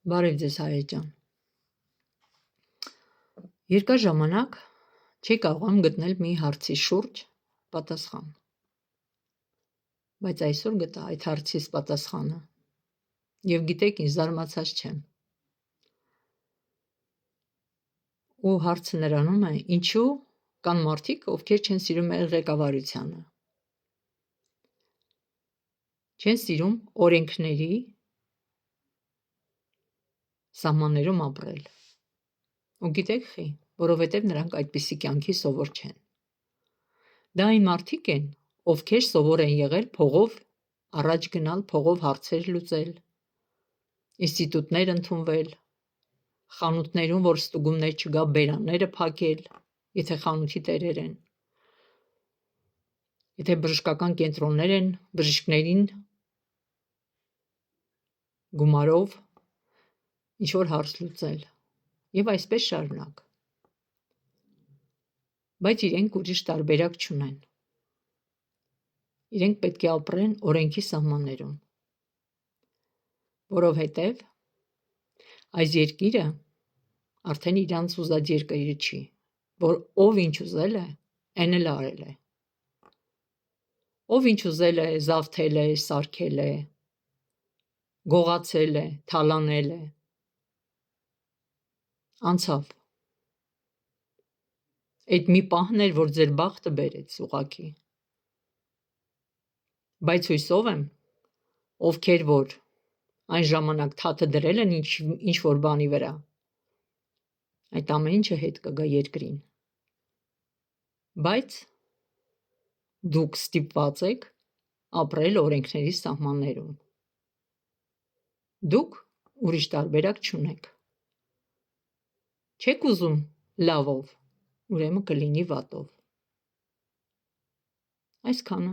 Բարև ձեզ հայեջան։ Երկար ժամանակ չի կարողam գտնել մի հարցի շուրջ պատասխան։ Բայց այսօր գտա այդ հարցիս պատասխանը։ Եվ գիտեք, ինչ զարմացած չեմ։ Ու հարցը նրանում է, ինչու կան մարդիկ, ովքեր չեն սիրում մեր ղեկավարությանը։ Չեն սիրում օրենքների սահմաններում ապրել։ Ու գիտեք խի, որովհետև նրանք այդպիսի կյանքի սովոր չեն։ Դա այն մարդիկ են, ովքեր սովոր են եղել փողով առաջ գնալ, փողով հարցեր լուծել, ինստիտուտներ ընդունվել, խանութներում, որ ստուգումներ չգա, բերանները փակել, եթե խանութի տերեր են, եթե բժշկական կենտրոններ են, բժիշկներին գումարով ինչ-որ հարց լուծել, և այսպես շարունակ։ Բայց իրենք ուրիշ տարբերակ չունեն։ Իրենք պետք է ապրեն օրենքի սահմաններում, որովհետև այս երկիրը արդեն իրանց ուզած երկիրը չի, որ ով ինչ ուզել է, այն էլ արել է։ Ով ինչ ուզել է, զավթել է, սարքել է, գողացել է, թալանել է, անցավ։ Այդ մի պահն էր, որ ձեր բախտը բերեց ուղղակի։ Բայց հույսով եմ, ովքեր որ այն ժամանակ թաթը դրել են ինչ-որ բանի վրա, այդ ամեն ինչը հետ կգա երկրին։ Բայց դուք ստիպված եք ապրել օրենքների սահմաններում։ Դուք ուրիշ տարբերակ չունեք։ Չեք ուզում լավով, ուրեմն կլինի վատով։ Այսքանը։